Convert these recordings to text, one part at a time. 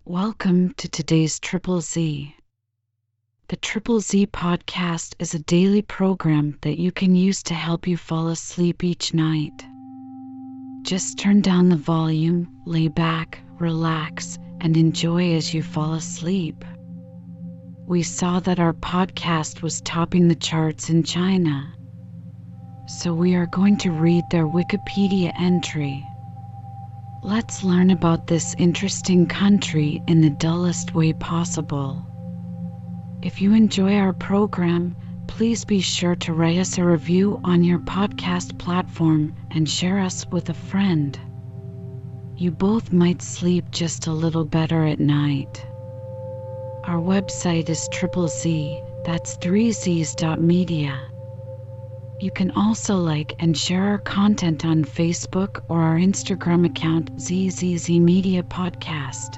Welcome to today's Triple Z. The Triple Z podcast is a daily program that you can use to help you fall asleep each night. Just turn down the volume, lay back, relax, and enjoy as you fall asleep. We saw that our podcast was topping the charts in China, so we are going to read their Wikipedia entry. Let's learn about this interesting country in the dullest way possible. If you enjoy our program, please be sure to write us a review on your podcast platform and share us with a friend. You both might sleep just a little better at night. Our website is Triple Z, that's 3zs.media. You can also like and share our content on Facebook or our Instagram account ZZZ Media Podcast.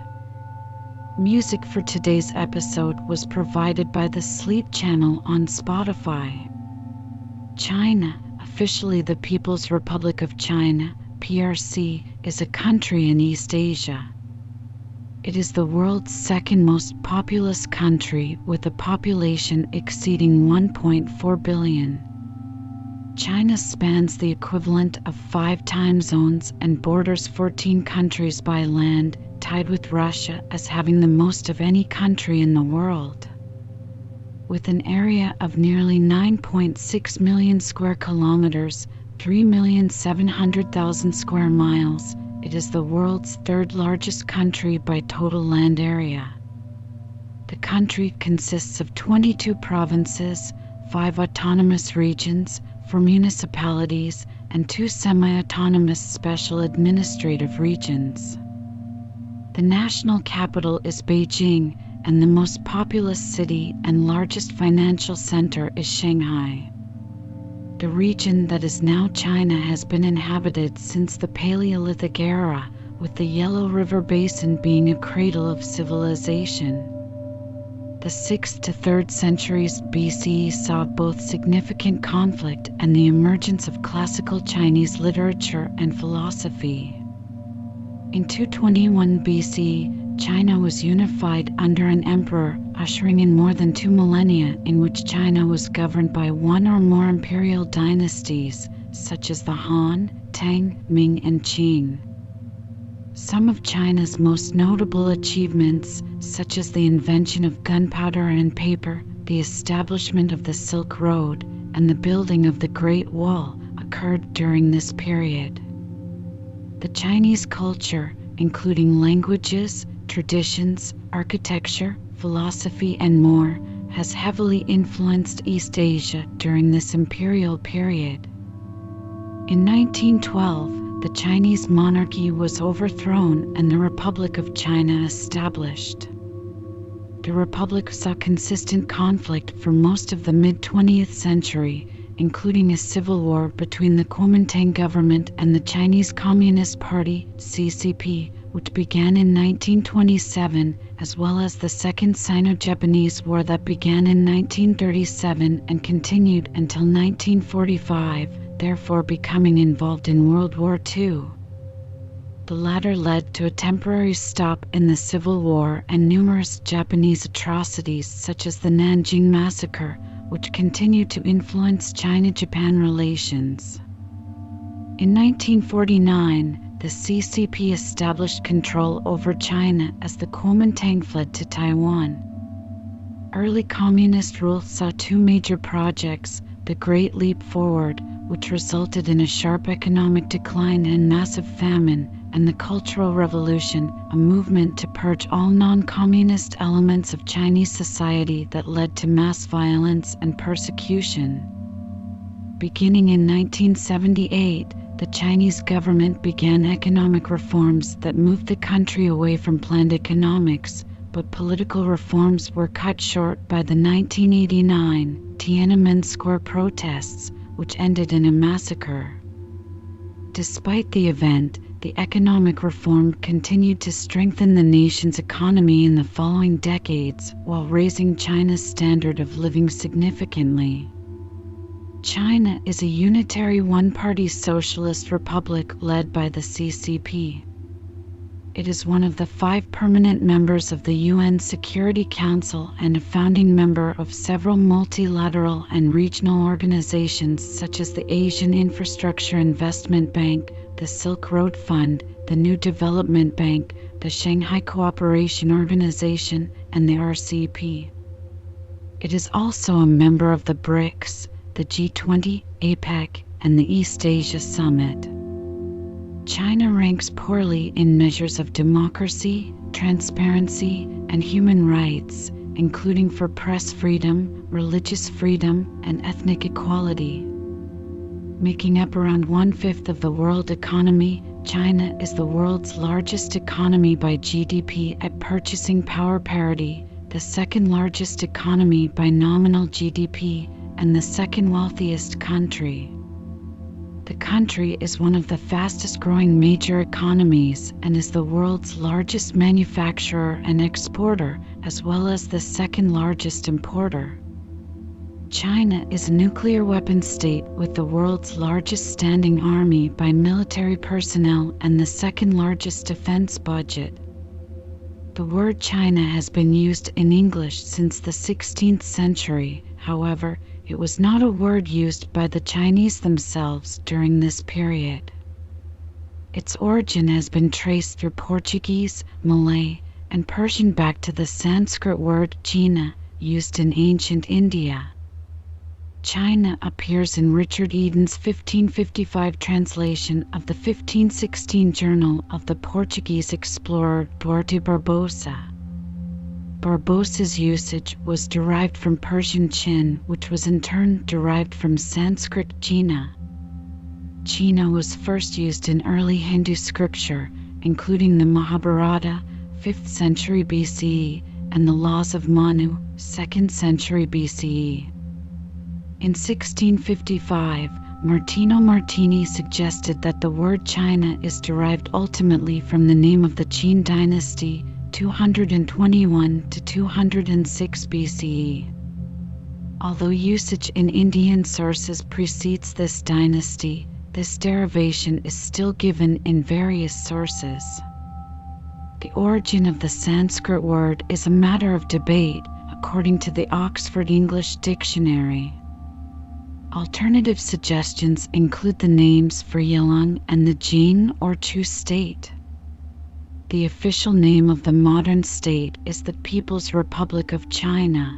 Music for today's episode was provided by the Sleep channel on Spotify. China, officially the People's Republic of China, PRC, is a country in East Asia. It is the world's second most populous country with a population exceeding 1.4 billion. China spans the equivalent of 5 time zones and borders 14 countries by land, tied with Russia as having the most of any country in the world. With an area of nearly 9.6 million square kilometers, 3,700,000 square miles, it is the world's third largest country by total land area. The country consists of 22 provinces, 5 autonomous regions, 4 municipalities, and 2 semi-autonomous special administrative regions. The national capital is Beijing, and the most populous city and largest financial center is Shanghai. The region that is now China has been inhabited since the Paleolithic era, with the Yellow River Basin being a cradle of civilization. The 6th to 3rd centuries BCE saw both significant conflict and the emergence of classical Chinese literature and philosophy. In 221 BC, China was unified under an emperor, ushering in more than 2 millennia in which China was governed by one or more imperial dynasties, such as the Han, Tang, Ming, and Qing. Some of China's most notable achievements, such as the invention of gunpowder and paper, the establishment of the Silk Road, and the building of the Great Wall, occurred during this period. The Chinese culture, including languages, traditions, architecture, philosophy, and more, has heavily influenced East Asia during this imperial period. In 1912, the Chinese monarchy was overthrown and the Republic of China established. The Republic saw consistent conflict for most of the mid-20th century, including a civil war between the Kuomintang government and the Chinese Communist Party, CCP, which began in 1927, as well as the Second Sino-Japanese War that began in 1937 and continued until 1945, therefore becoming involved in World War II. The latter led to a temporary stop in the Civil War and numerous Japanese atrocities such as the Nanjing Massacre, which continued to influence China-Japan relations. In 1949, the CCP established control over China as the Kuomintang fled to Taiwan. Early communist rule saw 2 major projects: the Great Leap Forward, which resulted in a sharp economic decline and massive famine, and the Cultural Revolution, a movement to purge all non-communist elements of Chinese society that led to mass violence and persecution. Beginning in 1978, the Chinese government began economic reforms that moved the country away from planned economics, but political reforms were cut short by the 1989 Tiananmen Square protests, which ended in a massacre. Despite the event, the economic reform continued to strengthen the nation's economy in the following decades while raising China's standard of living significantly. China is a unitary one-party socialist republic led by the CCP. It is one of the 5 permanent members of the UN Security Council and a founding member of several multilateral and regional organizations such as the Asian Infrastructure Investment Bank, the Silk Road Fund, the New Development Bank, the Shanghai Cooperation Organization, and the RCEP. It is also a member of the BRICS, the G20, APEC, and the East Asia Summit. China ranks poorly in measures of democracy, transparency, and human rights, including for press freedom, religious freedom, and ethnic equality. Making up around 1/5 of the world economy, China is the world's largest economy by GDP at purchasing power parity, the second largest economy by nominal GDP, and the second wealthiest country. The country is one of the fastest growing major economies and is the world's largest manufacturer and exporter, as well as the second largest importer. China is a nuclear weapons state with the world's largest standing army by military personnel and the second largest defense budget. The word China has been used in English since the 16th century. However, it was not a word used by the Chinese themselves during this period. Its origin has been traced through Portuguese, Malay, and Persian back to the Sanskrit word China, used in ancient India. China appears in Richard Eden's 1555 translation of the 1516 journal of the Portuguese explorer Duarte Barbosa. Barbosa's usage was derived from Persian Chin, which was in turn derived from Sanskrit China. China was first used in early Hindu scripture, including the Mahabharata, 5th century BCE, and the Laws of Manu, 2nd century BCE. In 1655, Martino Martini suggested that the word China is derived ultimately from the name of the Qin dynasty, 221 to 206 BCE. Although usage in Indian sources precedes this dynasty, this derivation is still given in various sources. The origin of the Sanskrit word is a matter of debate, according to the Oxford English Dictionary. Alternative suggestions include the names for Yilong and the Jin or Chu state. The official name of the modern state is the People's Republic of China.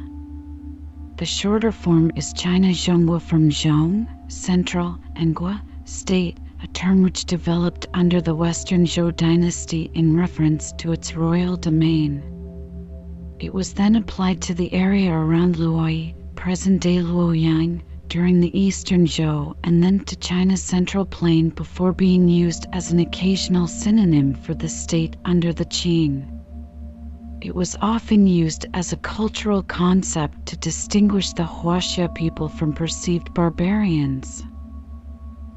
The shorter form is China Zhonghua from Zhong, central, and Gua, state, a term which developed under the Western Zhou dynasty in reference to its royal domain. It was then applied to the area around Luoyi, present-day Luoyang, during the Eastern Zhou, and then to China's central plain before being used as an occasional synonym for the state under the Qing. It was often used as a cultural concept to distinguish the Huaxia people from perceived barbarians.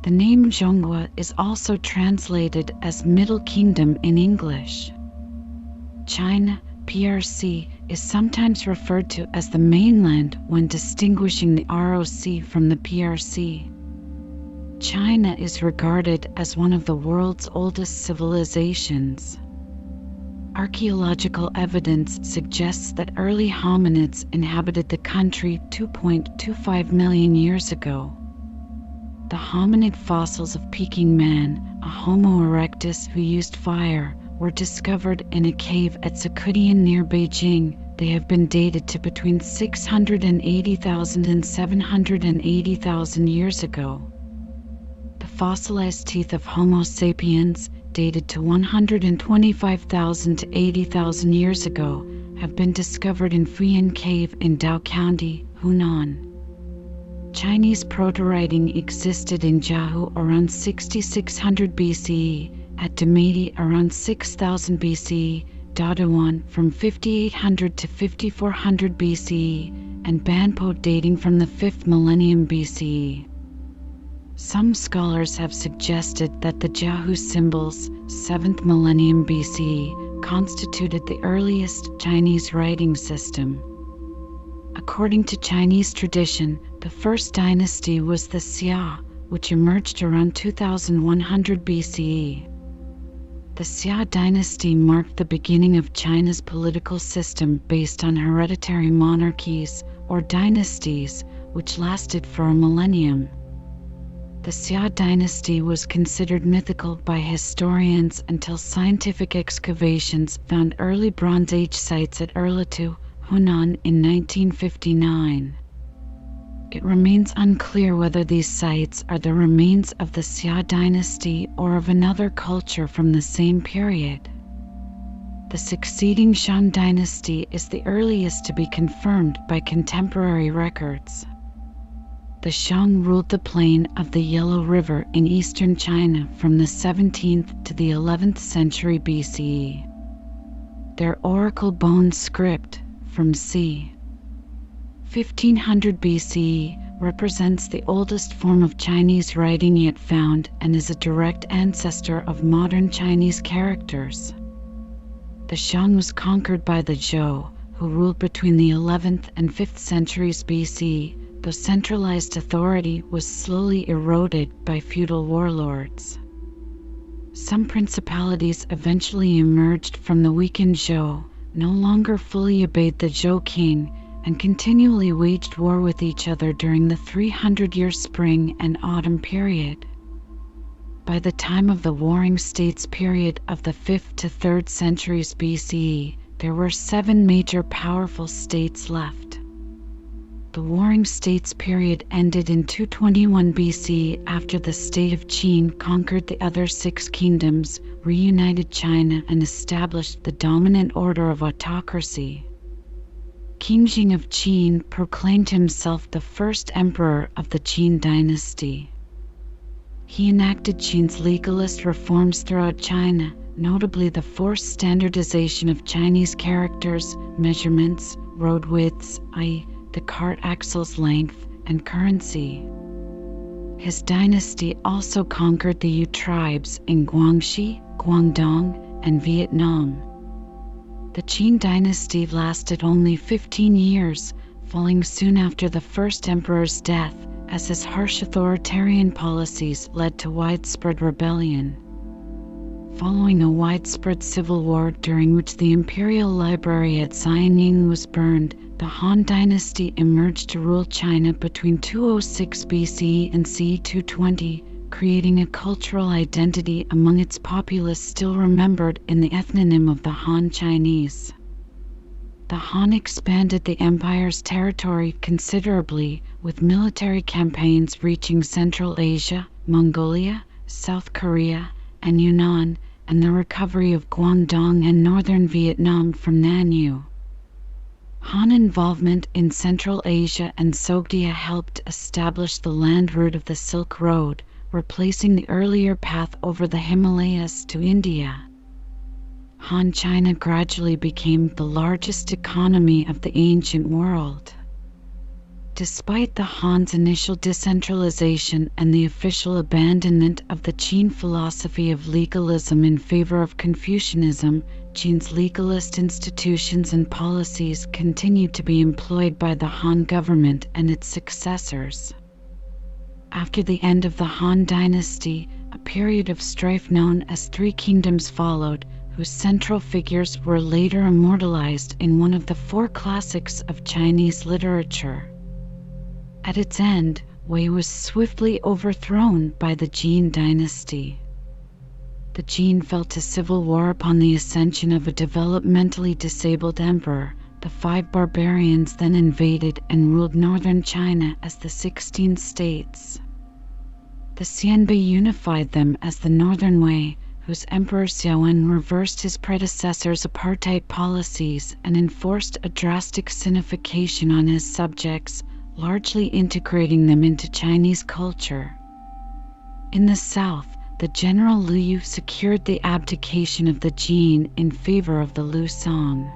The name Zhonghua is also translated as Middle Kingdom in English. China, PRC, is sometimes referred to as the mainland when distinguishing the ROC from the PRC. China is regarded as one of the world's oldest civilizations. Archaeological evidence suggests that early hominids inhabited the country 2.25 million years ago. The hominid fossils of Peking man, a Homo erectus who used fire, were discovered in a cave at Zhoukoudian near Beijing. They have been dated to between 680,000 and 780,000 years ago. The fossilized teeth of Homo sapiens, dated to 125,000 to 80,000 years ago, have been discovered in Fuyan Cave in Dao County, Hunan. Chinese proto-writing existed in Jiahu around 6600 BCE, at Demeti around 6000 BCE, Dadawan from 5800 to 5400 BCE, and Banpo dating from the 5th millennium BCE. Some scholars have suggested that the Jiahu symbols, 7th millennium BCE, constituted the earliest Chinese writing system. According to Chinese tradition, the first dynasty was the Xia, which emerged around 2100 BCE. The Xia dynasty marked the beginning of China's political system based on hereditary monarchies, or dynasties, which lasted for a millennium. The Xia dynasty was considered mythical by historians until scientific excavations found early Bronze Age sites at Erlitou, Hunan in 1959. It remains unclear whether these sites are the remains of the Xia dynasty or of another culture from the same period. The succeeding Shang dynasty is the earliest to be confirmed by contemporary records. The Shang ruled the plain of the Yellow River in eastern China from the 17th to the 11th century BCE. Their oracle bone script, from c. 1500 BCE, represents the oldest form of Chinese writing yet found and is a direct ancestor of modern Chinese characters. The Shang was conquered by the Zhou, who ruled between the 11th and 5th centuries BC, though centralized authority was slowly eroded by feudal warlords. Some principalities eventually emerged from the weakened Zhou, no longer fully obeyed the Zhou king, and continually waged war with each other during the 300-year spring and autumn period. By the time of the Warring States period of the 5th to 3rd centuries BCE, there were 7 major powerful states left. The Warring States period ended in 221 BC after the state of Qin conquered the other 6 kingdoms, reunited China, and established the dominant order of autocracy. King Jing of Qin proclaimed himself the first emperor of the Qin dynasty. He enacted Qin's legalist reforms throughout China, notably the forced standardization of Chinese characters, measurements, road widths, i.e., the cart axle's length, and currency. His dynasty also conquered the Yu tribes in Guangxi, Guangdong, and Vietnam. The Qin dynasty lasted only 15 years, falling soon after the first emperor's death, as his harsh authoritarian policies led to widespread rebellion. Following a widespread civil war during which the imperial library at Xianying was burned, the Han dynasty emerged to rule China between 206 BC and c. 220, creating a cultural identity among its populace still remembered in the ethnonym of the Han Chinese. The Han expanded the empire's territory considerably, with military campaigns reaching Central Asia, Mongolia, South Korea, and Yunnan, and the recovery of Guangdong and northern Vietnam from Nanyu. Han involvement in Central Asia and Sogdia helped establish the land route of the Silk Road, replacing the earlier path over the Himalayas to India. Han China gradually became the largest economy of the ancient world. Despite the Han's initial decentralization and the official abandonment of the Qin philosophy of legalism in favor of Confucianism, Qin's legalist institutions and policies continued to be employed by the Han government and its successors. After the end of the Han dynasty, a period of strife known as Three Kingdoms followed, whose central figures were later immortalized in one of the 4 classics of Chinese literature. At its end, Wei was swiftly overthrown by the Jin dynasty. The Jin fell to civil war upon the ascension of a developmentally disabled emperor. The 5 barbarians then invaded and ruled northern China as the 16 states. The Xianbei unified them as the Northern Wei, whose emperor Xiaowen reversed his predecessor's apartheid policies and enforced a drastic sinification on his subjects, largely integrating them into Chinese culture. In the south, the general Liu Yu secured the abdication of the Jin in favor of the Liu Song.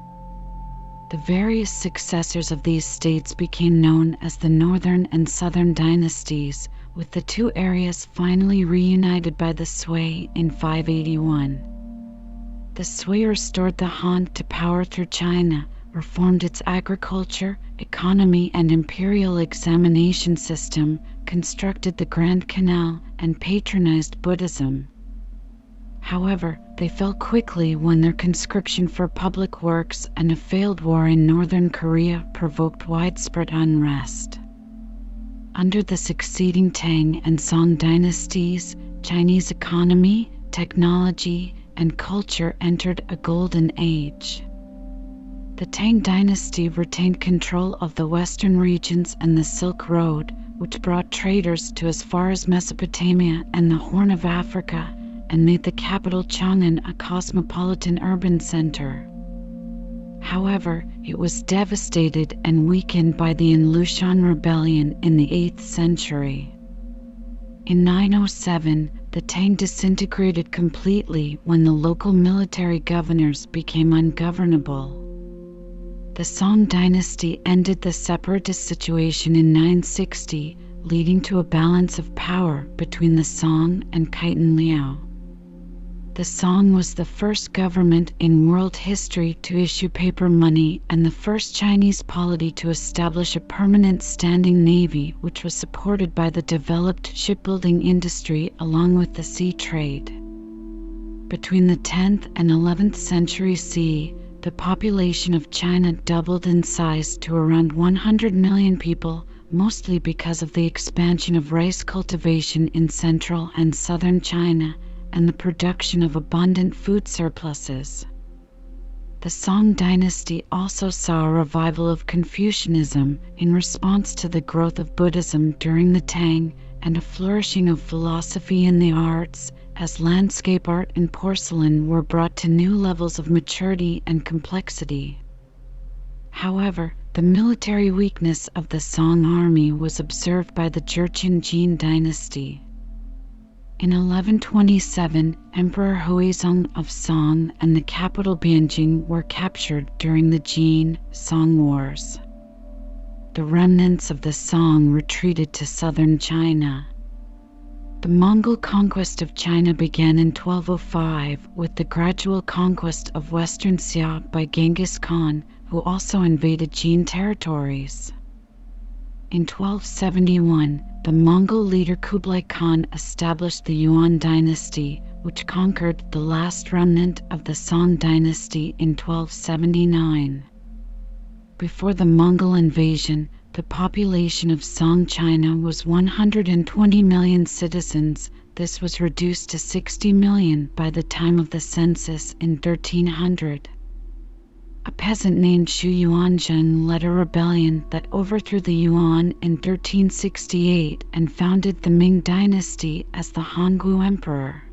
The various successors of these states became known as the Northern and Southern dynasties, with the 2 areas finally reunited by the Sui in 581. The Sui restored the Han to power through China, reformed its agriculture, economy, and imperial examination system, constructed the Grand Canal, and patronized Buddhism. However, they fell quickly when their conscription for public works and a failed war in northern Korea provoked widespread unrest. Under the succeeding Tang and Song dynasties, Chinese economy, technology, and culture entered a golden age. The Tang dynasty retained control of the western regions and the Silk Road, which brought traders to as far as Mesopotamia and the Horn of Africa, and made the capital Chang'an a cosmopolitan urban center. However, it was devastated and weakened by the Lushan rebellion in the 8th century. In 907, the Tang disintegrated completely when the local military governors became ungovernable. The Song dynasty ended the separatist situation in 960, leading to a balance of power between the Song and Khitan Liao. The Song was the first government in world history to issue paper money and the first Chinese polity to establish a permanent standing navy, which was supported by the developed shipbuilding industry along with the sea trade. Between the 10th and 11th century CE, the population of China doubled in size to around 100 million people, mostly because of the expansion of rice cultivation in central and southern China and the production of abundant food surpluses. The Song dynasty also saw a revival of Confucianism in response to the growth of Buddhism during the Tang and a flourishing of philosophy in the arts, as landscape art and porcelain were brought to new levels of maturity and complexity. However, the military weakness of the Song army was observed by the Jurchen Jin dynasty. In 1127, Emperor Huizong of Song and the capital Bianjing were captured during the Jin-Song Wars. The remnants of the Song retreated to southern China. The Mongol conquest of China began in 1205 with the gradual conquest of western Xia by Genghis Khan, who also invaded Jin territories. In 1271, the Mongol leader Kublai Khan established the Yuan dynasty, which conquered the last remnant of the Song dynasty in 1279. Before the Mongol invasion, the population of Song China was 120 million citizens. This was reduced to 60 million by the time of the census in 1300. A peasant named Xu Yuanzheng led a rebellion that overthrew the Yuan in 1368 and founded the Ming dynasty as the Hongwu Emperor.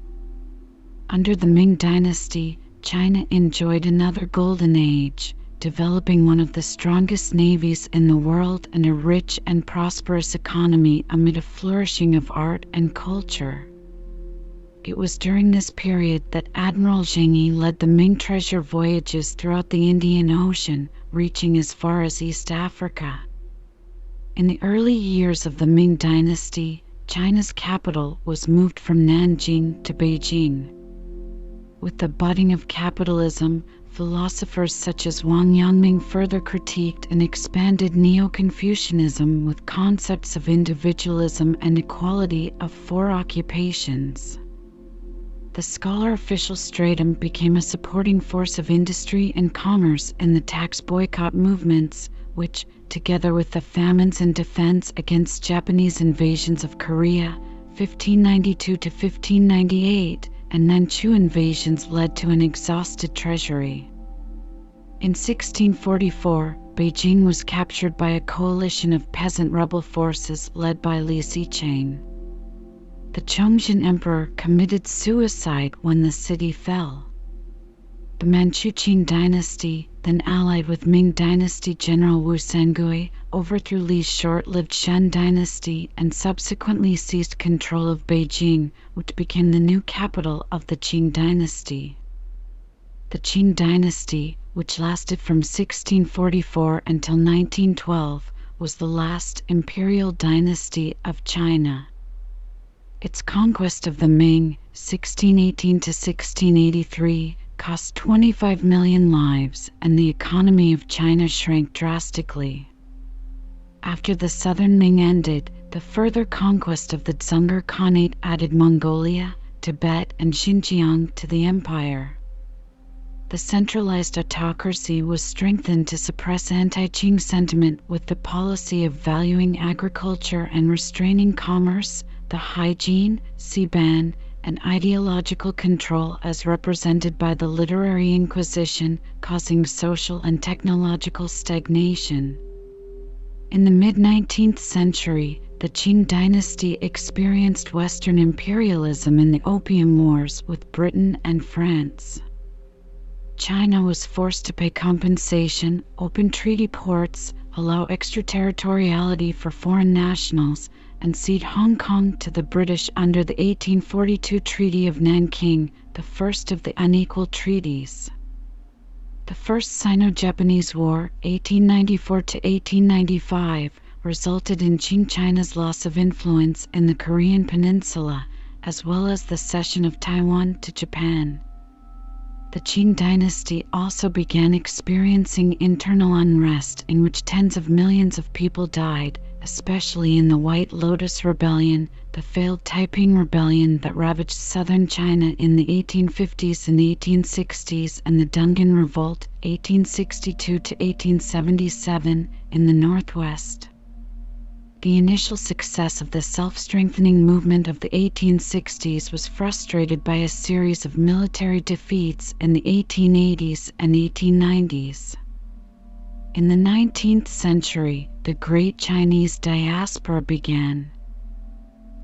Under the Ming dynasty, China enjoyed another golden age, developing one of the strongest navies in the world and a rich and prosperous economy amid a flourishing of art and culture. It was during this period that Admiral Zheng Yi led the Ming treasure voyages throughout the Indian Ocean, reaching as far as East Africa. In the early years of the Ming dynasty, China's capital was moved from Nanjing to Beijing. With the budding of capitalism, philosophers such as Wang Yangming further critiqued and expanded Neo-Confucianism with concepts of individualism and equality of 4 occupations. The scholar-official stratum became a supporting force of industry and commerce in the tax boycott movements, which, together with the famines and defense against Japanese invasions of Korea, 1592 to 1598, and Manchu invasions, led to an exhausted treasury. In 1644, Beijing was captured by a coalition of peasant rebel forces led by Li Zicheng. The Chongzhen Emperor committed suicide when the city fell. The Manchu Qing dynasty, then allied with Ming dynasty general Wu Sangui, overthrew Li's short-lived Shen dynasty and subsequently seized control of Beijing, which became the new capital of the Qing dynasty. The Qing dynasty, which lasted from 1644 until 1912, was the last imperial dynasty of China. Its conquest of the Ming, 1618 to 1683, cost 25 million lives, and the economy of China shrank drastically. After the southern Ming ended, the further conquest of the Dzungar Khanate added Mongolia, Tibet and Xinjiang to the empire. The centralized autocracy was strengthened to suppress anti-Qing sentiment with the policy of valuing agriculture and restraining commerce, the hygiene, sea ban, and ideological control as represented by the literary inquisition, causing social and technological stagnation. In the mid-19th century, the Qing dynasty experienced Western imperialism in the Opium Wars with Britain and France. China was forced to pay compensation, open treaty ports, allow extraterritoriality for foreign nationals, and cede Hong Kong to the British under the 1842 Treaty of Nanking, the first of the unequal treaties. The First Sino-Japanese War, 1894–1895, resulted in Qing China's loss of influence in the Korean peninsula, as well as the cession of Taiwan to Japan. The Qing dynasty also began experiencing internal unrest in which tens of millions of people died, especially in the White Lotus Rebellion, the failed Taiping Rebellion that ravaged southern China in the 1850s and 1860s, and the Dungan Revolt, 1862–1877, in the northwest. The initial success of the self-strengthening movement of the 1860s was frustrated by a series of military defeats in the 1880s and 1890s. In the 19th century, the Great Chinese Diaspora began.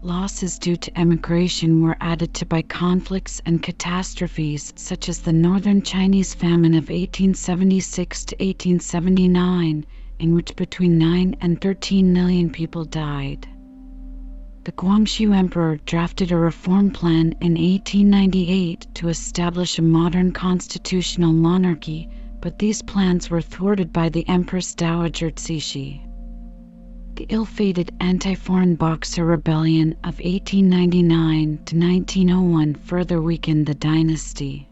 Losses due to emigration were added to by conflicts and catastrophes such as the Northern Chinese Famine of 1876–1879, in which between 9 and 13 million people died. The Guangxu Emperor drafted a reform plan in 1898 to establish a modern constitutional monarchy, but these plans were thwarted by the Empress Dowager Cixi. The ill-fated Anti-Foreign Boxer Rebellion of 1899–1901 further weakened the dynasty.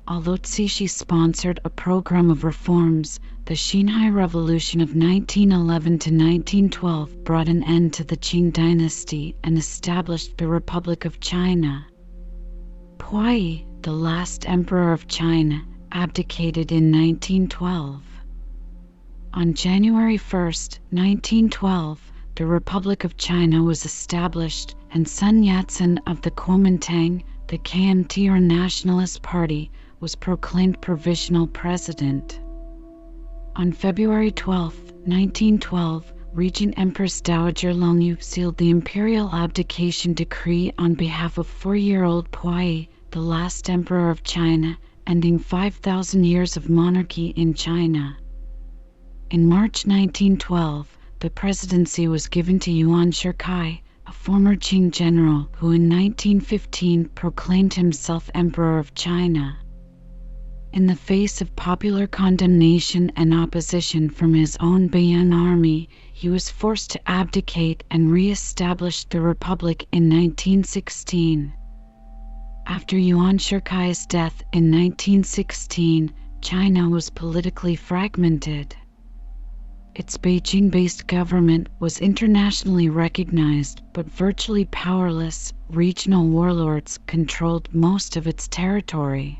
Although Cixi sponsored a program of reforms, the Xinhai Revolution of 1911–1912 brought an end to the Qing dynasty and established the Republic of China. Puyi, the last emperor of China, abdicated in 1912. On January 1, 1912, the Republic of China was established, and Sun Yat-sen of the Kuomintang, the KMT or Nationalist Party, was proclaimed provisional president. On February 12, 1912, Regent Empress Dowager Longyu sealed the imperial abdication decree on behalf of 4-year-old Puyi, the last emperor of China, ending 5,000 years of monarchy in China. In March 1912, the presidency was given to Yuan Shikai, a former Qing general who in 1915 proclaimed himself Emperor of China. In the face of popular condemnation and opposition from his own Beiyang army, he was forced to abdicate and re-establish the republic in 1916. After Yuan Shikai's death in 1916, China was politically fragmented. Its Beijing-based government was internationally recognized, but virtually powerless regional warlords controlled most of its territory.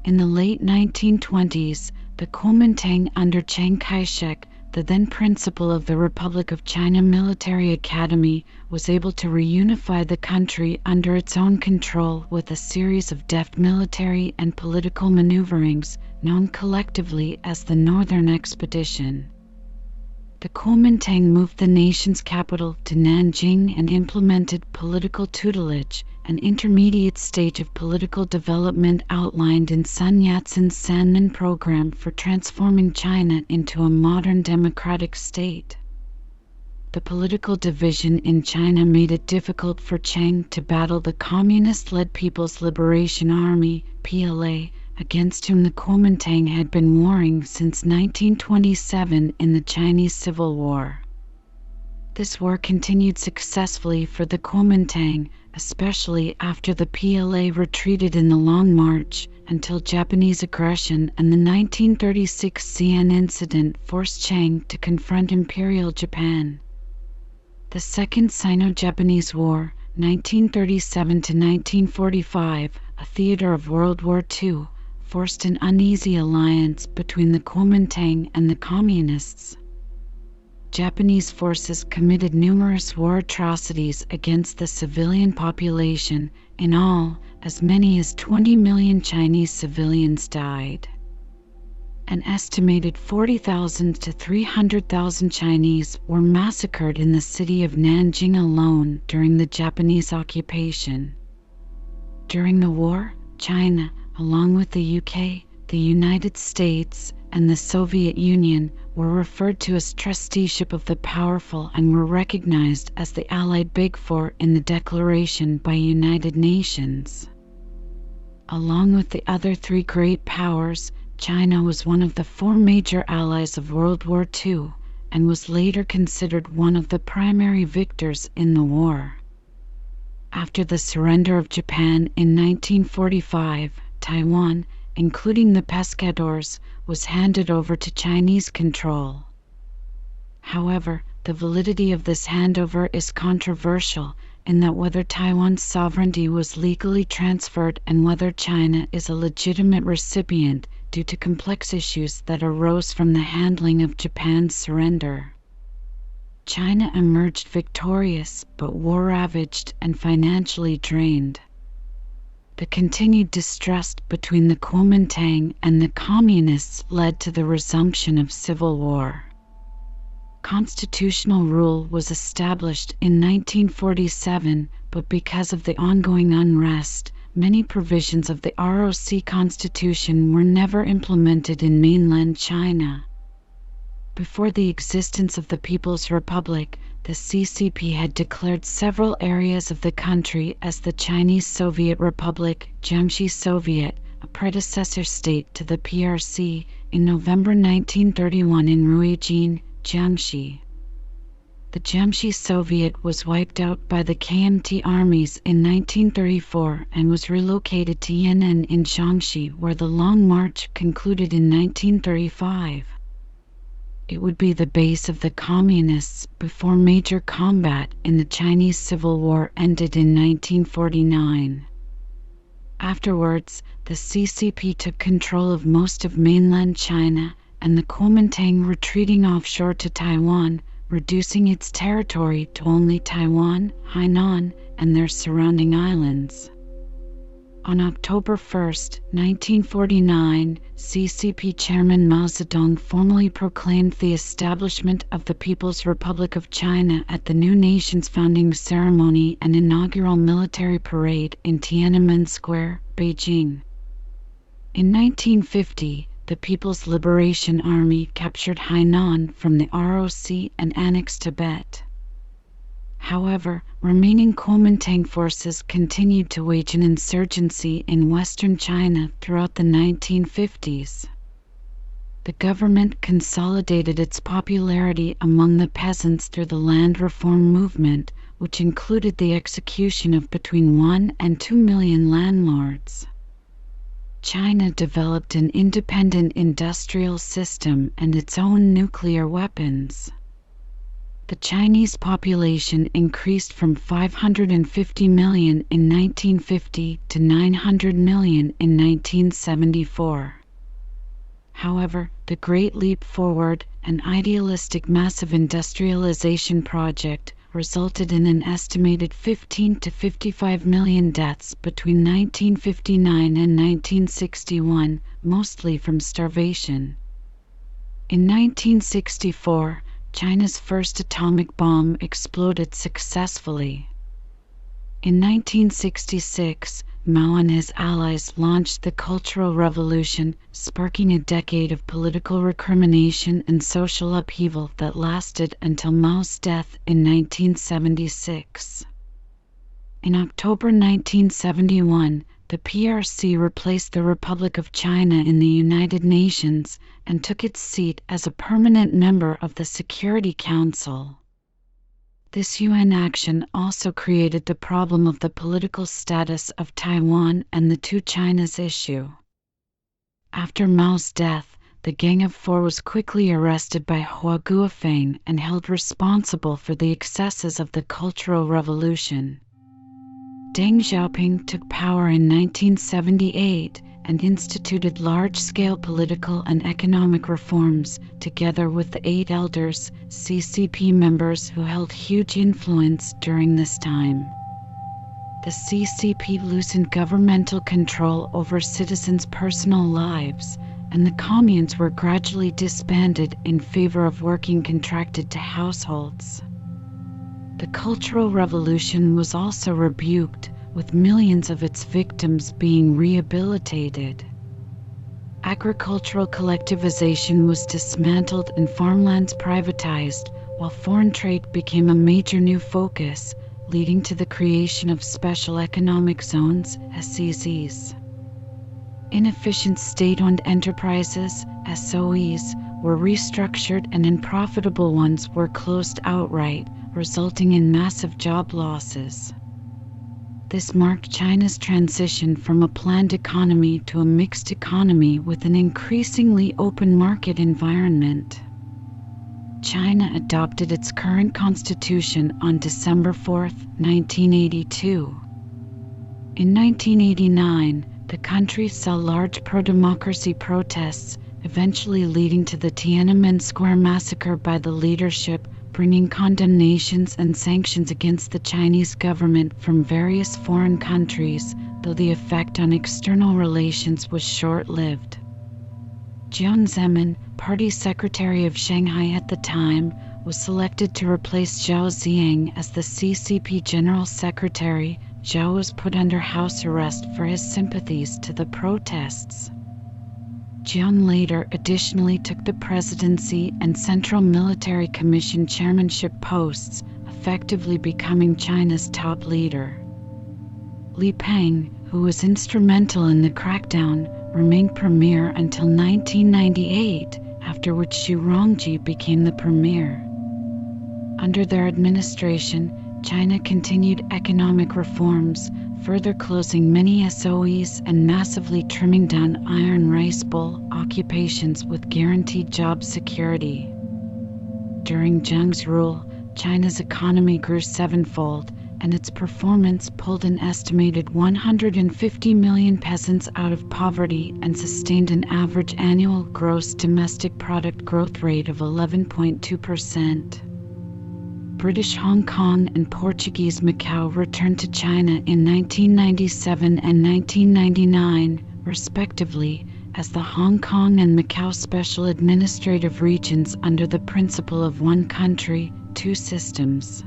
In the late 1920s, the Kuomintang under Chiang Kai-shek, the then principal of the Republic of China Military Academy, was able to reunify the country under its own control with a series of deft military and political maneuverings, known collectively as the Northern Expedition. The Kuomintang moved the nation's capital to Nanjing and implemented political tutelage, an intermediate stage of political development outlined in Sun Yat-sen's Sanmen program for transforming China into a modern democratic state. The political division in China made it difficult for Chiang to battle the Communist-led People's Liberation Army, PLA, against whom the Kuomintang had been warring since 1927 in the Chinese Civil War. This war continued successfully for the Kuomintang, especially after the PLA retreated in the Long March, until Japanese aggression and the 1936 Xi'an incident forced Chiang to confront Imperial Japan. The Second Sino-Japanese War, 1937 to 1945, a theater of World War II, forced an uneasy alliance between the Kuomintang and the Communists. Japanese forces committed numerous war atrocities against the civilian population. In all, as many as 20 million Chinese civilians died. An estimated 40,000 to 300,000 Chinese were massacred in the city of Nanjing alone during the Japanese occupation. During the war, China, along with the UK, the United States, and the Soviet Union, were referred to as trusteeship of the powerful and were recognized as the Allied Big Four in the Declaration by United Nations. Along with the other three great powers, China was one of the four major allies of World War II and was later considered one of the primary victors in the war. After the surrender of Japan in 1945, Taiwan, including the pescadores, was handed over to Chinese control. However, the validity of this handover is controversial in that whether Taiwan's sovereignty was legally transferred and whether China is a legitimate recipient due to complex issues that arose from the handling of Japan's surrender. China emerged victorious but war-ravaged and financially drained. The continued distrust between the Kuomintang and the Communists led to the resumption of civil war. Constitutional rule was established in 1947, but because of the ongoing unrest, many provisions of the ROC Constitution were never implemented in mainland China. Before the existence of the People's Republic, the CCP had declared several areas of the country as the Chinese Soviet Republic, Jiangxi Soviet, a predecessor state to the PRC, in November 1931 in Ruijin, Jiangxi. The Jiangxi Soviet was wiped out by the KMT armies in 1934 and was relocated to Yan'an in Jiangxi, where the Long March concluded in 1935. It would be the base of the Communists before major combat in the Chinese Civil War ended in 1949. Afterwards, the CCP took control of most of mainland China, and the Kuomintang retreating offshore to Taiwan, reducing its territory to only Taiwan, Hainan, and their surrounding islands. On October 1, 1949, CCP Chairman Mao Zedong formally proclaimed the establishment of the People's Republic of China at the new nation's founding ceremony and inaugural military parade in Tiananmen Square, Beijing. In 1950, the People's Liberation Army captured Hainan from the ROC and annexed Tibet. However, remaining Kuomintang forces continued to wage an insurgency in western China throughout the 1950s. The government consolidated its popularity among the peasants through the land reform movement, which included the execution of between 1 and 2 million landlords. China developed an independent industrial system and its own nuclear weapons. The Chinese population increased from 550 million in 1950 to 900 million in 1974. However, the Great Leap Forward, an idealistic massive industrialization project, resulted in an estimated 15 to 55 million deaths between 1959 and 1961, mostly from starvation. In 1964, China's first atomic bomb exploded successfully. In 1966, Mao and his allies launched the Cultural Revolution, sparking a decade of political recrimination and social upheaval that lasted until Mao's death in 1976. In October 1971, the PRC replaced the Republic of China in the United Nations and took its seat as a permanent member of the Security Council. This UN action also created the problem of the political status of Taiwan and the two Chinas issue. After Mao's death, the Gang of Four was quickly arrested by Hua Guofeng and held responsible for the excesses of the Cultural Revolution. Deng Xiaoping took power in 1978 and instituted large-scale political and economic reforms, together with the Eight Elders, CCP members who held huge influence during this time. The CCP loosened governmental control over citizens' personal lives, and the communes were gradually disbanded in favor of working contracted to households. The Cultural Revolution was also rebuked, with millions of its victims being rehabilitated. Agricultural collectivization was dismantled and farmlands privatized, while foreign trade became a major new focus, leading to the creation of special economic zones, SEZs. Inefficient state-owned enterprises, SOEs, were restructured and unprofitable ones were closed outright, resulting in massive job losses. This marked China's transition from a planned economy to a mixed economy with an increasingly open market environment. China adopted its current constitution on December 4, 1982. In 1989, the country saw large pro-democracy protests, eventually leading to the Tiananmen Square massacre by the leadership, bringing condemnations and sanctions against the Chinese government from various foreign countries, though the effect on external relations was short-lived. Jiang Zemin, party secretary of Shanghai at the time, was selected to replace Zhao Ziyang as the CCP general secretary. Zhao was put under house arrest for his sympathies to the protests. Jiang later additionally took the presidency and Central Military Commission chairmanship posts, effectively becoming China's top leader. Li Peng, who was instrumental in the crackdown, remained premier until 1998, after which Xu Rongji became the premier. Under their administration, China continued economic reforms, further closing many SOEs and massively trimming down iron rice bowl occupations with guaranteed job security. During Jiang's rule, China's economy grew sevenfold, and its performance pulled an estimated 150 million peasants out of poverty and sustained an average annual gross domestic product growth rate of 11.2%. British Hong Kong and Portuguese Macau returned to China in 1997 and 1999, respectively, as the Hong Kong and Macau Special Administrative Regions under the principle of one country, two systems.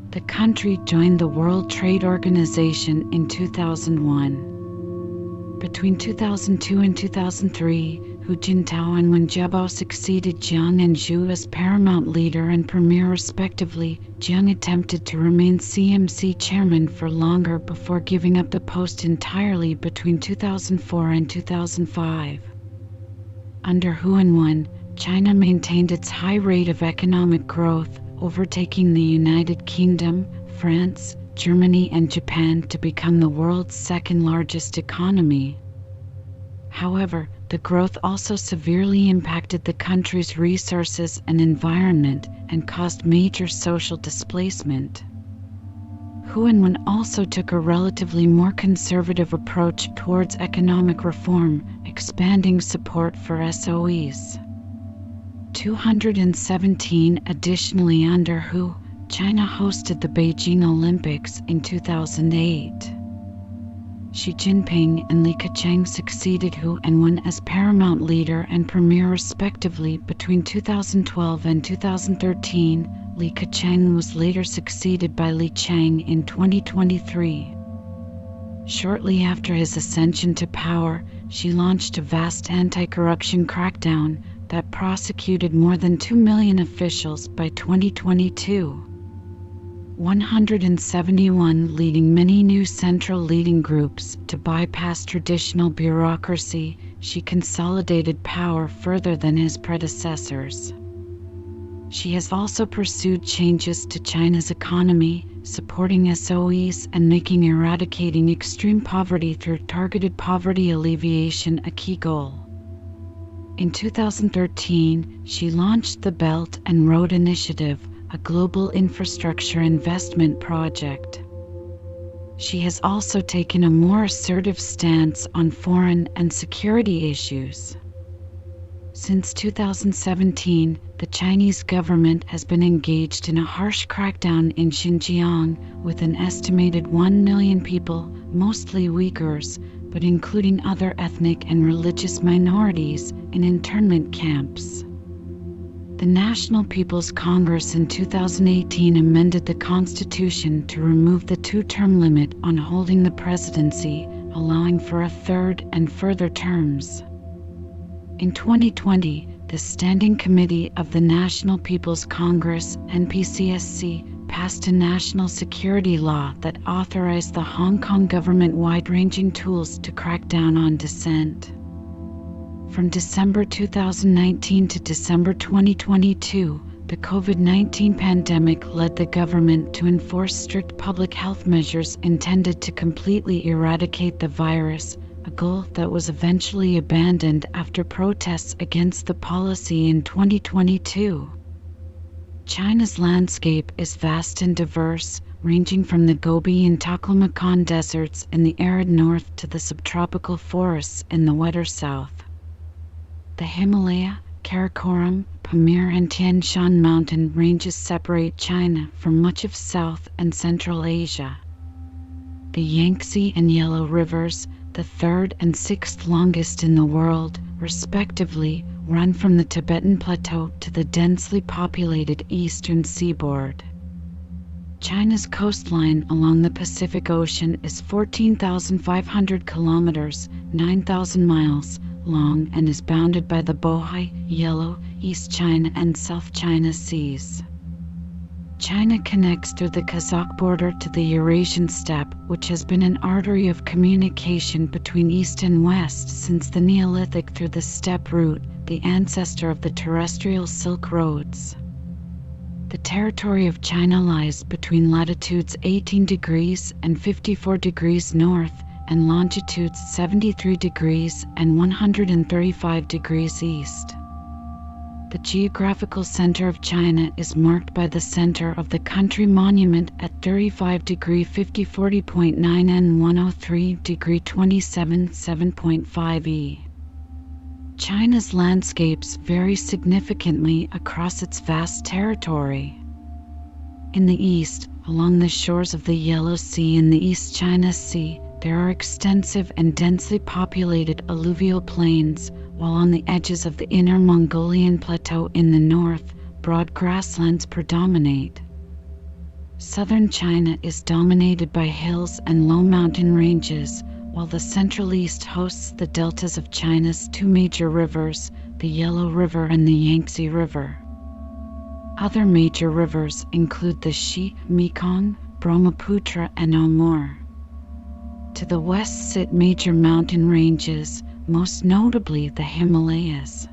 The country joined the World Trade Organization in 2001. Between 2002 and 2003, Hu Jintao and Wen Jiabao succeeded Jiang and Zhu as paramount leader and premier respectively. Jiang attempted to remain CMC chairman for longer before giving up the post entirely between 2004 and 2005. Under Hu and Wen, China maintained its high rate of economic growth, overtaking the United Kingdom, France, Germany and Japan to become the world's second-largest economy. However, the growth also severely impacted the country's resources and environment and caused major social displacement. Hu and Wen also took a relatively more conservative approach towards economic reform, expanding support for SOEs. 217 Additionally, under Hu, China hosted the Beijing Olympics in 2008. Xi Jinping and Li Keqiang succeeded Hu and Wen as paramount leader and premier respectively between 2012 and 2013. Li Keqiang was later succeeded by Li Chang in 2023. Shortly after his ascension to power, Xi launched a vast anti-corruption crackdown that prosecuted more than 2 million officials by 2022. 171 leading many new central leading groups to bypass traditional bureaucracy. She consolidated power further than his predecessors. She has also pursued changes to China's economy, supporting SOEs and making eradicating extreme poverty through targeted poverty alleviation a key goal. In 2013, she launched the Belt and Road Initiative, a global infrastructure investment project. She has also taken a more assertive stance on foreign and security issues. Since 2017, the Chinese government has been engaged in a harsh crackdown in Xinjiang, with an estimated 1 million people, mostly Uyghurs, but including other ethnic and religious minorities, in internment camps. The National People's Congress in 2018 amended the constitution to remove the two-term limit on holding the presidency, allowing for a third and further terms. In 2020, the Standing Committee of the National People's Congress, NPCSC, passed a national security law that authorized the Hong Kong government wide-ranging tools to crack down on dissent. From December 2019 to December 2022, the COVID-19 pandemic led the government to enforce strict public health measures intended to completely eradicate the virus, a goal that was eventually abandoned after protests against the policy in 2022. China's landscape is vast and diverse, ranging from the Gobi and Taklamakan deserts in the arid north to the subtropical forests in the wetter south. The Himalaya, Karakoram, Pamir and Tian Shan mountain ranges separate China from much of South and Central Asia. The Yangtze and Yellow rivers, the third and sixth longest in the world, respectively, run from the Tibetan Plateau to the densely populated eastern seaboard. China's coastline along the Pacific Ocean is 14,500 kilometers, 9,000 miles, long and is bounded by the Bohai, Yellow, East China and South China Seas. China connects through the Kazakh border to the Eurasian steppe, which has been an artery of communication between East and West since the Neolithic through the steppe route, the ancestor of the terrestrial Silk Roads. The territory of China lies between latitudes 18 degrees and 54 degrees north and longitudes 73 degrees and 135 degrees east. The geographical center of China is marked by the center of the country monument at 35 degree 50 40.9 and 103 degree 27 7.5 e. China's landscapes vary significantly across its vast territory. In the east, along the shores of the Yellow Sea and the East China Sea, there are extensive and densely populated alluvial plains, while on the edges of the Inner Mongolian Plateau in the north, broad grasslands predominate. Southern China is dominated by hills and low mountain ranges, while the Central East hosts the deltas of China's two major rivers, the Yellow River and the Yangtze River. Other major rivers include the Xi, Mekong, Brahmaputra and Amur. To the west sit major mountain ranges, most notably the Himalayas.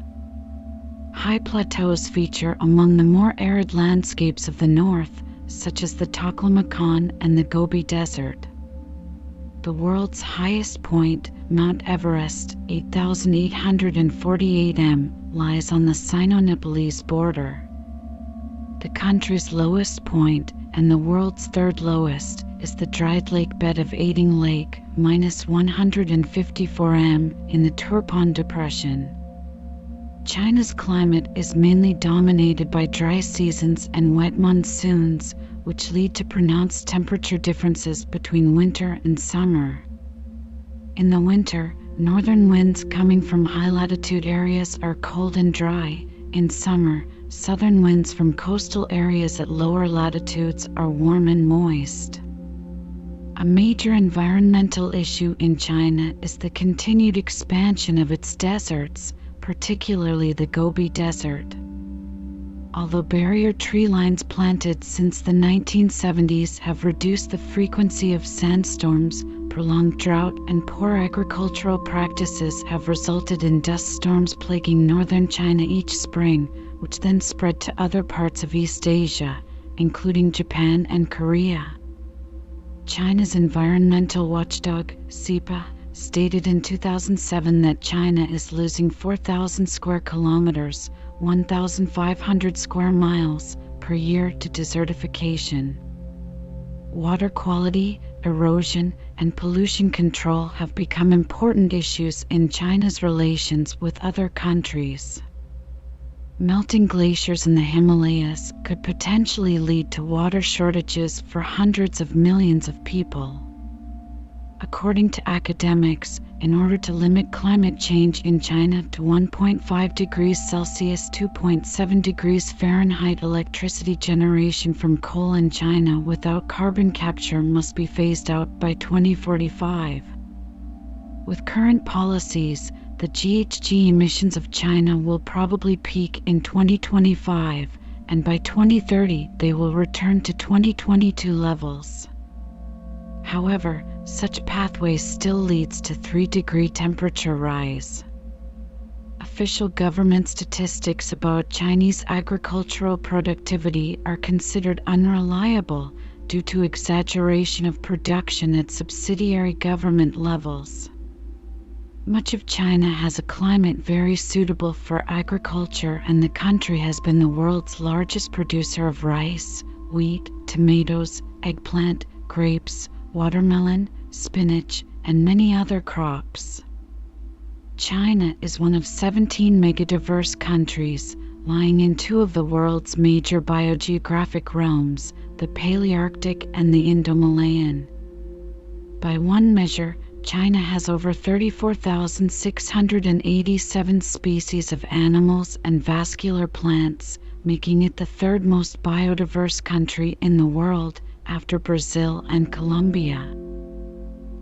High plateaus feature among the more arid landscapes of the north, such as the Taklamakan and the Gobi Desert. The world's highest point, Mount Everest, 8,848 m, lies on the Sino-Nepalese border. The country's lowest point, and the world's third lowest, is the dried lake bed of Aiding Lake, minus 154 m, in the Turpan Depression. China's climate is mainly dominated by dry seasons and wet monsoons, which lead to pronounced temperature differences between winter and summer. In the winter, northern winds coming from high-latitude areas are cold and dry. In summer, southern winds from coastal areas at lower latitudes are warm and moist. A major environmental issue in China is the continued expansion of its deserts, particularly the Gobi Desert. Although barrier tree lines planted since the 1970s have reduced the frequency of sandstorms, prolonged drought and poor agricultural practices have resulted in dust storms plaguing northern China each spring, which then spread to other parts of East Asia, including Japan and Korea. China's environmental watchdog, SEPA, stated in 2007 that China is losing 4,000 square kilometers, 1,500 square miles, per year to desertification. Water quality, erosion, and pollution control have become important issues in China's relations with other countries. Melting glaciers in the Himalayas could potentially lead to water shortages for hundreds of millions of people. According to academics, in order to limit climate change in China to 1.5 degrees Celsius (2.7 degrees Fahrenheit), electricity generation from coal in China without carbon capture must be phased out by 2045. With current policies, the GHG emissions of China will probably peak in 2025, and by 2030 they will return to 2022 levels. However, such pathways still leads to 3-degree temperature rise. Official government statistics about Chinese agricultural productivity are considered unreliable due to exaggeration of production at subsidiary government levels. Much of China has a climate very suitable for agriculture, and the country has been the world's largest producer of rice, wheat, tomatoes, eggplant, grapes, watermelon, spinach, and many other crops. China is one of 17 megadiverse countries, lying in two of the world's major biogeographic realms, the Palearctic and the Indo-Malayan. By one measure, China has over 34,687 species of animals and vascular plants, making it the third most biodiverse country in the world, after Brazil and Colombia.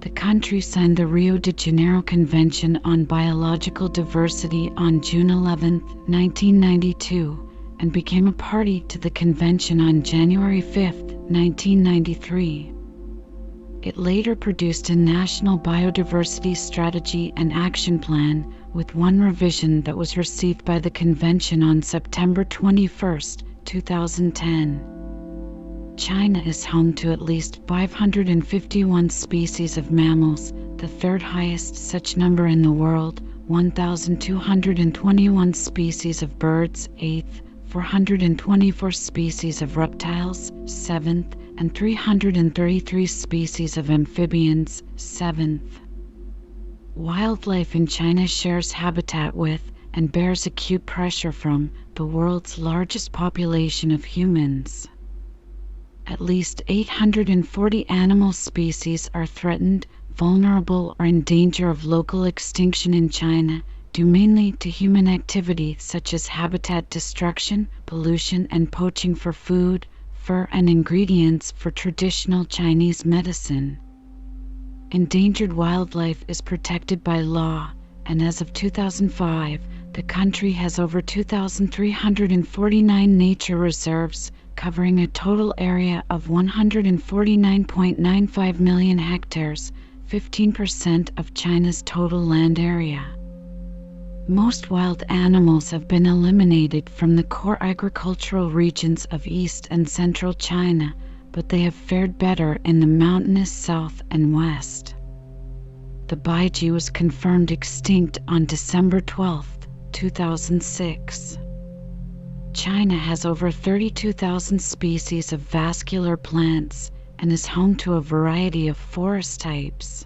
The country signed the Rio de Janeiro Convention on Biological Diversity on June 11, 1992, and became a party to the convention on January 5, 1993. It later produced a National Biodiversity Strategy and Action Plan, with one revision that was received by the convention on September 21, 2010. China is home to at least 551 species of mammals, the third highest such number in the world, 1,221 species of birds, 8th, 424 species of reptiles, 7th, and 333 species of amphibians, 7th. Wildlife in China shares habitat with, and bears acute pressure from, the world's largest population of humans. At least 840 animal species are threatened, vulnerable, or in danger of local extinction in China, due mainly to human activity such as habitat destruction, pollution, and poaching for food, fur, and ingredients for traditional Chinese medicine. Endangered wildlife is protected by law, and as of 2005, the country has over 2,349 nature reserves, covering a total area of 149.95 million hectares, 15% of China's total land area. Most wild animals have been eliminated from the core agricultural regions of East and Central China, but they have fared better in the mountainous South and West. The baiji was confirmed extinct on December 12, 2006. China has over 32,000 species of vascular plants and is home to a variety of forest types.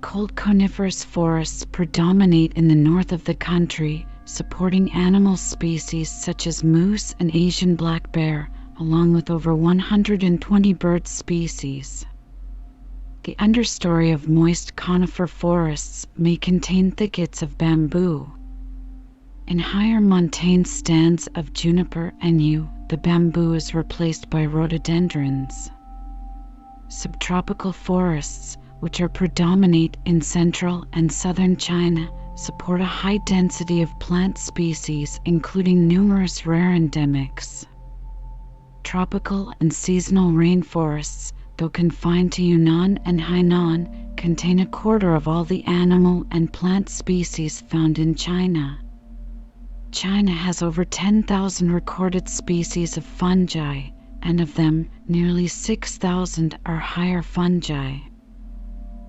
Cold coniferous forests predominate in the north of the country, supporting animal species such as moose and Asian black bear, along with over 120 bird species. The understory of moist conifer forests may contain thickets of bamboo. In higher montane stands of juniper and yew, the bamboo is replaced by rhododendrons. Subtropical forests, which are predominate in central and southern China, support a high density of plant species, including numerous rare endemics. Tropical and seasonal rainforests, though confined to Yunnan and Hainan, contain a quarter of all the animal and plant species found in China. China has over 10,000 recorded species of fungi, and of them, nearly 6,000 are higher fungi.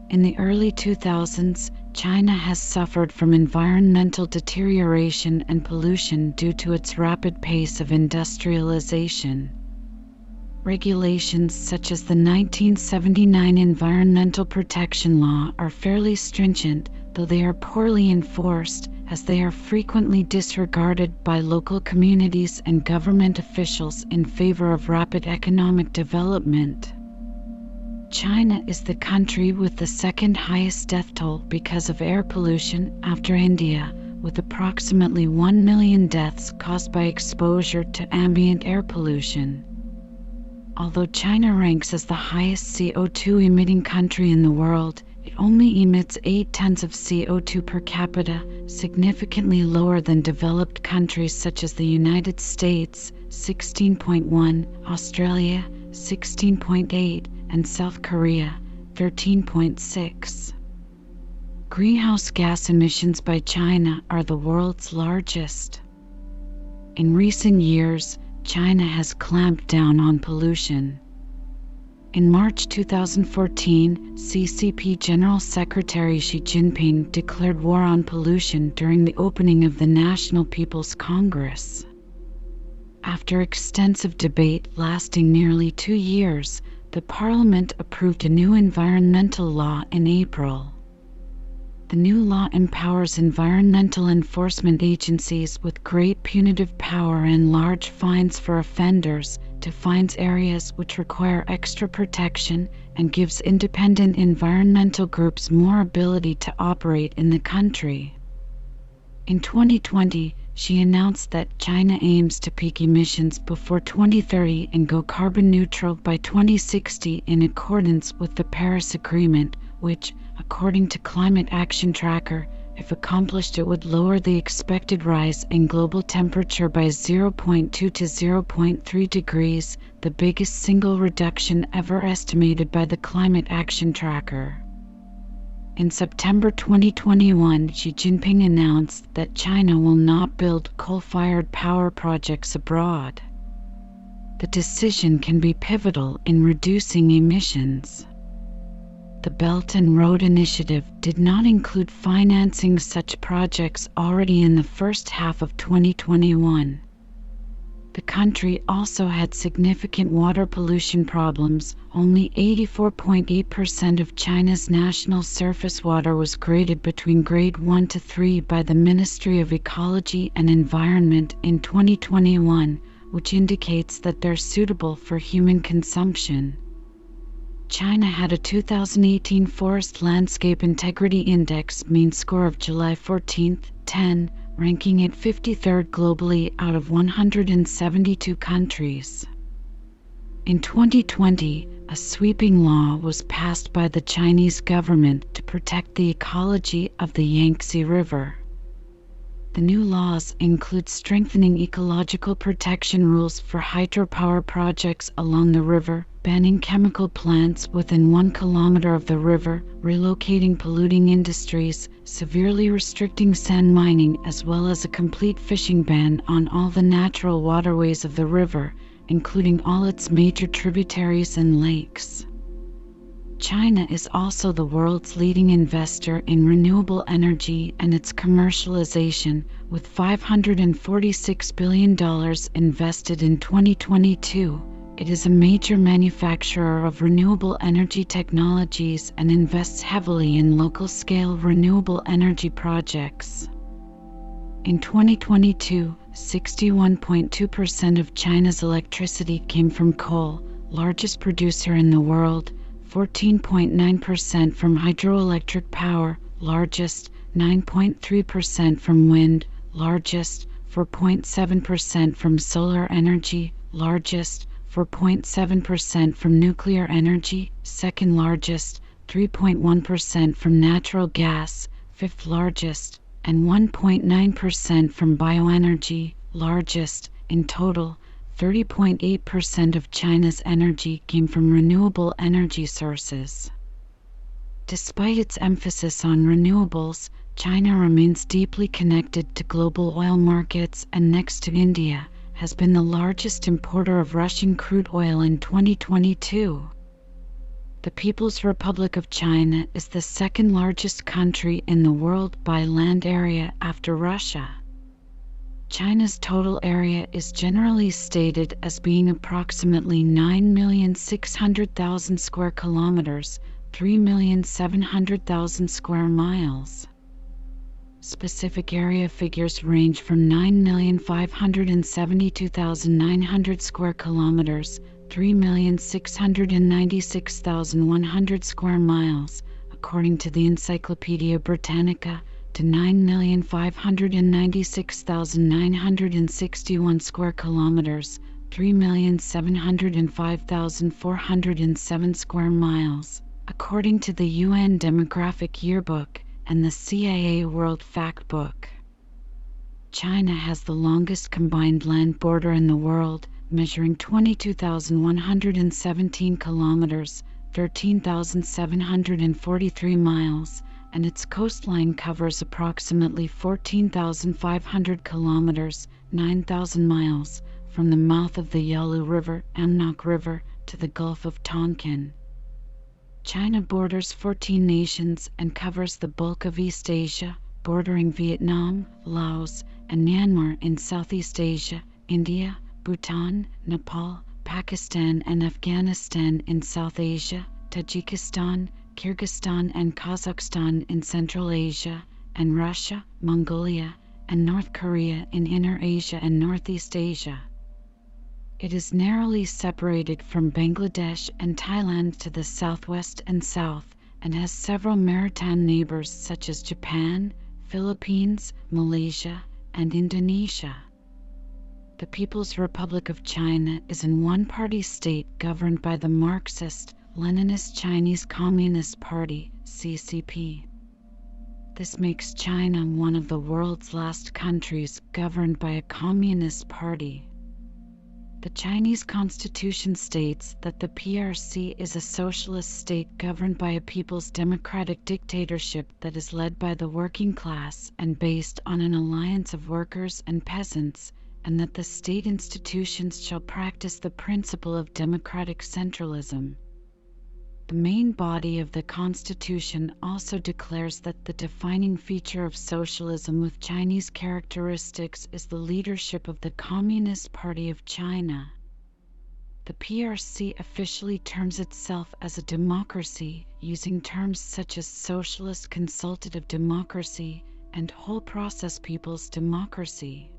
In the early 2000s, China has suffered from environmental deterioration and pollution due to its rapid pace of industrialization. Regulations such as the 1979 Environmental Protection Law are fairly stringent, though they are poorly enforced, as they are frequently disregarded by local communities and government officials in favor of rapid economic development. China is the country with the second highest death toll because of air pollution after India, with approximately 1 million deaths caused by exposure to ambient air pollution. Although China ranks as the highest CO2 emitting country in the world, it only emits 8 tons of CO2 per capita, significantly lower than developed countries such as the United States, 16.1, Australia, 16.8, and South Korea, 13.6. Greenhouse gas emissions by China are the world's largest. In recent years, China has clamped down on pollution. In March 2014, CCP General Secretary Xi Jinping declared war on pollution during the opening of the National People's Congress. After extensive debate lasting nearly 2 years, the Parliament approved a new environmental law in April. The new law empowers environmental enforcement agencies with great punitive power and large fines for offenders, defines areas which require extra protection, and gives independent environmental groups more ability to operate in the country. In 2020, she announced that China aims to peak emissions before 2030 and go carbon neutral by 2060 in accordance with the Paris Agreement, which, according to Climate Action Tracker, if accomplished it would lower the expected rise in global temperature by 0.2 to 0.3 degrees, the biggest single reduction ever estimated by the Climate Action Tracker. In September 2021, Xi Jinping announced that China will not build coal-fired power projects abroad. The decision can be pivotal in reducing emissions. The Belt and Road Initiative did not include financing such projects already in the first half of 2021. The country also had significant water pollution problems. Only 84.8% of China's national surface water was graded between grade 1 to 3 by the Ministry of Ecology and Environment in 2021, which indicates that they're suitable for human consumption. China had a 2018 Forest Landscape Integrity Index mean score of July 14, 10, ranking it 53rd globally out of 172 countries. In 2020, a sweeping law was passed by the Chinese government to protect the ecology of the Yangtze River. The new laws include strengthening ecological protection rules for hydropower projects along the river, banning chemical plants within 1 kilometer of the river, relocating polluting industries, severely restricting sand mining, as well as a complete fishing ban on all the natural waterways of the river, including all its major tributaries and lakes. China is also the world's leading investor in renewable energy and its commercialization, with $546 billion invested in 2022. It is a major manufacturer of renewable energy technologies and invests heavily in local-scale renewable energy projects. In 2022, 61.2% of China's electricity came from coal, largest producer in the world, 14.9% from hydroelectric power, largest, 9.3% from wind, largest, 4.7% from solar energy, largest, 4.7% from nuclear energy, second largest, 3.1% from natural gas, fifth largest, and 1.9% from bioenergy, largest. In total, 30.8% of China's energy came from renewable energy sources. Despite its emphasis on renewables, China remains deeply connected to global oil markets and, next to India, has been the largest importer of Russian crude oil in 2022. The People's Republic of China is the second largest country in the world by land area after Russia. China's total area is generally stated as being approximately 9,600,000 square kilometers, 3,700,000 square miles. Specific area figures range from 9,572,900 square kilometers, 3,696,100 square miles, according to the Encyclopedia Britannica, to 9,596,961 square kilometers, 3,705,407 square miles, according to the UN Demographic Yearbook and the CIA World Factbook. China has the longest combined land border in the world, measuring 22,117 kilometers, 13,743 miles, and its coastline covers approximately 14,500 kilometers, 9,000 miles, from the mouth of the Yalu River, Amnok River, to the Gulf of Tonkin. China borders 14 nations and covers the bulk of East Asia, bordering Vietnam, Laos, and Myanmar in Southeast Asia, India, Bhutan, Nepal, Pakistan, and Afghanistan in South Asia, Tajikistan, Kyrgyzstan, and Kazakhstan in Central Asia, and Russia, Mongolia, and North Korea in Inner Asia and Northeast Asia. It is narrowly separated from Bangladesh and Thailand to the southwest and south, and has several maritime neighbors such as Japan, Philippines, Malaysia, and Indonesia. The People's Republic of China is an one-party state governed by the Marxist-Leninist Chinese Communist Party, CCP. This makes China one of the world's last countries governed by a communist party. The Chinese constitution states that the PRC is a socialist state governed by a people's democratic dictatorship that is led by the working class and based on an alliance of workers and peasants, and that the state institutions shall practice the principle of democratic centralism. The main body of the Constitution also declares that the defining feature of socialism with Chinese characteristics is the leadership of the Communist Party of China. The PRC officially terms itself as a democracy, using terms such as socialist consultative democracy and whole process people's democracy.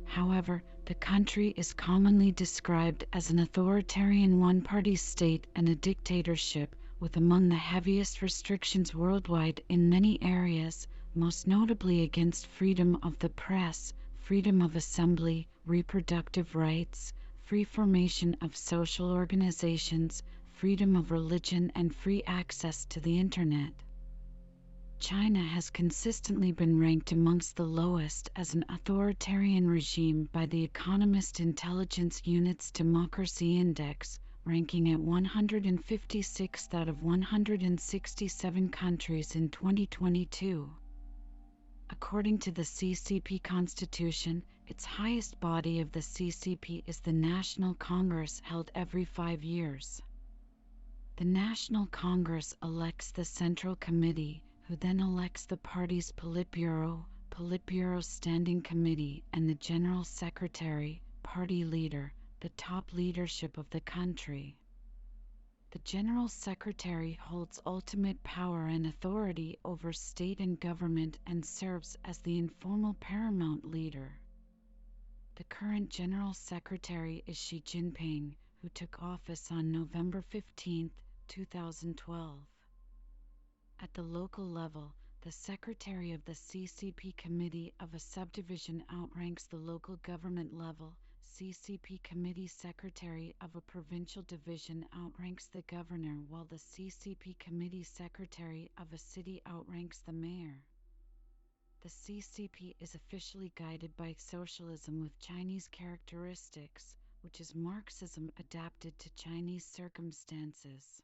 However, the country is commonly described as an authoritarian one-party state and a dictatorship, with among the heaviest restrictions worldwide in many areas, most notably against freedom of the press, freedom of assembly, reproductive rights, free formation of social organizations, freedom of religion, and free access to the Internet. China has consistently been ranked amongst the lowest as an authoritarian regime by the Economist Intelligence Unit's Democracy Index, ranking at 156th out of 167 countries in 2022. According to the CCP Constitution, its highest body of the CCP is the National Congress, held every 5 years. The National Congress elects the Central Committee, who then elects the party's Politburo, Politburo Standing Committee, and the General Secretary, party leader, the top leadership of the country. The General Secretary holds ultimate power and authority over state and government and serves as the informal paramount leader. The current General Secretary is Xi Jinping, who took office on November 15, 2012. At the local level, the Secretary of the CCP Committee of a subdivision outranks the local government level. CCP Committee Secretary of a provincial division outranks the governor, while the CCP Committee Secretary of a city outranks the mayor. The CCP is officially guided by socialism with Chinese characteristics, which is Marxism adapted to Chinese circumstances.